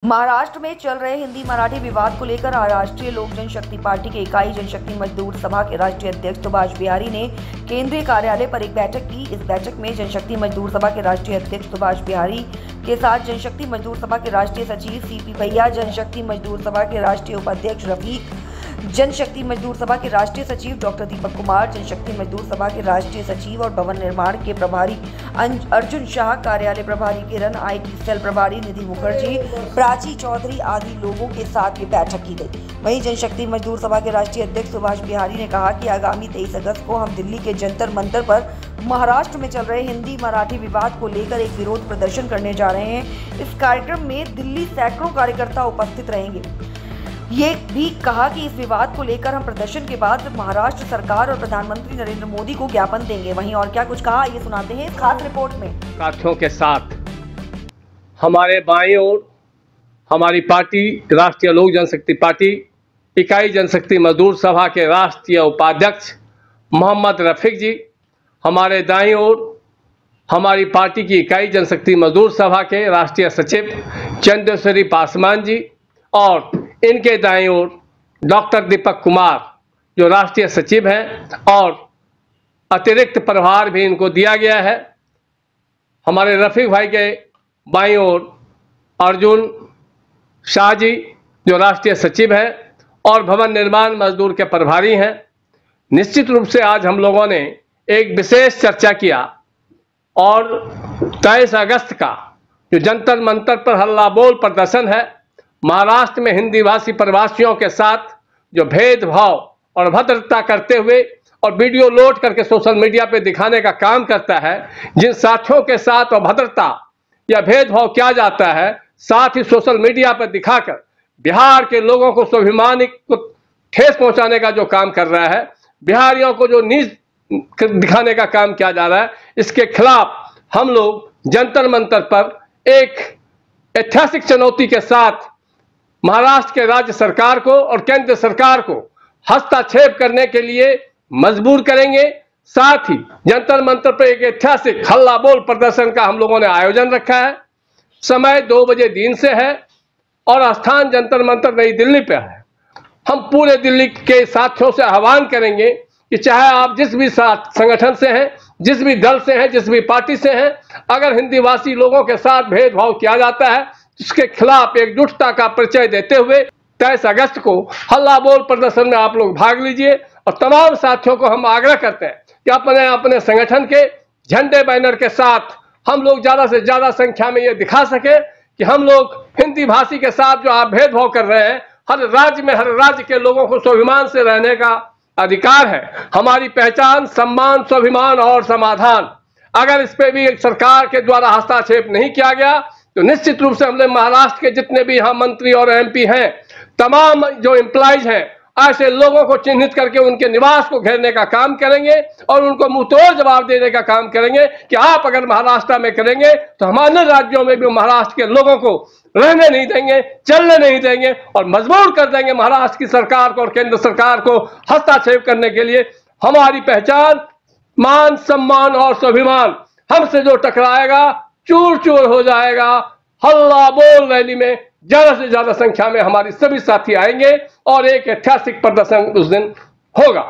महाराष्ट्र में चल रहे हिंदी मराठी विवाद को लेकर राष्ट्रीय लोक जनशक्ति पार्टी के इकाई जनशक्ति मजदूर सभा के राष्ट्रीय अध्यक्ष सुभाष बिहारी ने केंद्रीय कार्यालय पर एक बैठक की। इस बैठक में जनशक्ति मजदूर सभा के राष्ट्रीय अध्यक्ष सुभाष बिहारी के साथ जनशक्ति मजदूर सभा के राष्ट्रीय सचिव सीपी भैया, जनशक्ति मजदूर सभा के राष्ट्रीय उपाध्यक्ष रफीक, जनशक्ति मजदूर सभा के राष्ट्रीय सचिव डॉक्टर दीपक कुमार, जनशक्ति मजदूर सभा के राष्ट्रीय सचिव और भवन निर्माण के प्रभारी अर्जुन शाह, कार्यालय प्रभारी किरण, आईटी सेल प्रभारी निधि मुखर्जी, प्राची चौधरी आदि लोगों के साथ ये बैठक की गई। वहीं जनशक्ति मजदूर सभा के राष्ट्रीय अध्यक्ष सुभाष बिहारी ने कहा कि आगामी 23 अगस्त को हम दिल्ली के जंतर मंतर पर महाराष्ट्र में चल रहे हिंदी मराठी विवाद को लेकर एक विरोध प्रदर्शन करने जा रहे हैं। इस कार्यक्रम में दिल्ली सैकड़ों कार्यकर्ता उपस्थित रहेंगे। ये भी कहा कि इस विवाद को लेकर हम प्रदर्शन के बाद महाराष्ट्र सरकार और प्रधानमंत्री नरेंद्र मोदी को ज्ञापन देंगे। वहीं और क्या कुछ कहा, ये सुनाते हैं इस खास रिपोर्ट में। साथियों के साथ हमारे बाईं ओर हमारी पार्टी राष्ट्रीय लोक जनशक्ति पार्टी इकाई जनशक्ति मजदूर सभा के राष्ट्रीय उपाध्यक्ष मोहम्मद रफीक जी, हमारे दाईं ओर हमारी पार्टी की इकाई जनशक्ति मजदूर सभा के राष्ट्रीय सचिव चंद्रेश्वरी पासवान जी और इनके दाईं ओर डॉक्टर दीपक कुमार जो राष्ट्रीय सचिव हैं और अतिरिक्त प्रभार भी इनको दिया गया है। हमारे रफीक भाई के बाईं ओर अर्जुन शाह जी जो राष्ट्रीय सचिव हैं और भवन निर्माण मजदूर के प्रभारी हैं। निश्चित रूप से आज हम लोगों ने एक विशेष चर्चा किया और 23 अगस्त का जो जंतर मंतर पर हल्ला बोल प्रदर्शन है, महाराष्ट्र में हिंदी भाषी प्रवासियों के साथ जो भेदभाव और अभद्रता करते हुए और वीडियो लोड करके सोशल मीडिया पे दिखाने का काम करता है, जिन साथियों के साथ अभद्रता या भेदभाव किया जाता है, साथ ही सोशल मीडिया पर दिखाकर बिहार के लोगों को स्वाभिमान को ठेस पहुंचाने का जो काम कर रहा है, बिहारियों को जो नीच दिखाने का काम किया जा रहा है, इसके खिलाफ हम लोग जंतर मंतर पर एक ऐतिहासिक चुनौती के साथ महाराष्ट्र के राज्य सरकार को और केंद्र सरकार को हस्तक्षेप करने के लिए मजबूर करेंगे। साथ ही जंतर मंतर पर एक ऐतिहासिक हल्ला बोल प्रदर्शन का हम लोगों ने आयोजन रखा है। समय 2 बजे दिन से है और स्थान जंतर मंतर नई दिल्ली पे है। हम पूरे दिल्ली के साथियों से आह्वान करेंगे कि चाहे आप जिस भी संगठन से हैं, जिस भी दल से हैं, जिस भी पार्टी से हैं, अगर हिंदी भाषी लोगों के साथ भेदभाव किया जाता है, इसके खिलाफ एकजुटता का परिचय देते हुए 23 अगस्त को हल्ला बोल प्रदर्शन में आप लोग भाग लीजिए। और तमाम साथियों को हम आग्रह करते हैं कि अपने अपने संगठन के झंडे बैनर के साथ हम लोग ज्यादा से ज्यादा संख्या में ये दिखा सके कि हम लोग हिंदी भाषी के साथ जो आप भेदभाव कर रहे हैं, हर राज्य में हर राज्य के लोगों को स्वाभिमान से रहने का अधिकार है। हमारी पहचान, सम्मान, स्वाभिमान और समाधान, अगर इस पे भी सरकार के द्वारा हस्तक्षेप नहीं किया गया तो निश्चित रूप से हमने महाराष्ट्र के जितने भी यहाँ मंत्री और एमपी हैं, तमाम जो एम्प्लॉइज हैं, ऐसे लोगों को चिन्हित करके उनके निवास को घेरने का काम करेंगे और उनको मुंहतोड़ जवाब देने का काम करेंगे कि आप अगर महाराष्ट्र में करेंगे तो हमारे राज्यों में भी महाराष्ट्र के लोगों को रहने नहीं देंगे, चलने नहीं देंगे और मजबूर कर देंगे महाराष्ट्र की सरकार को और केंद्र सरकार को हस्तक्षेप करने के लिए। हमारी पहचान, मान, सम्मान और स्वाभिमान हमसे जो टकराएगा चूर चूर हो जाएगा। हल्ला बोल रैली में ज्यादा से ज्यादा संख्या में हमारी सभी साथी आएंगे और एक ऐतिहासिक प्रदर्शन उस दिन होगा।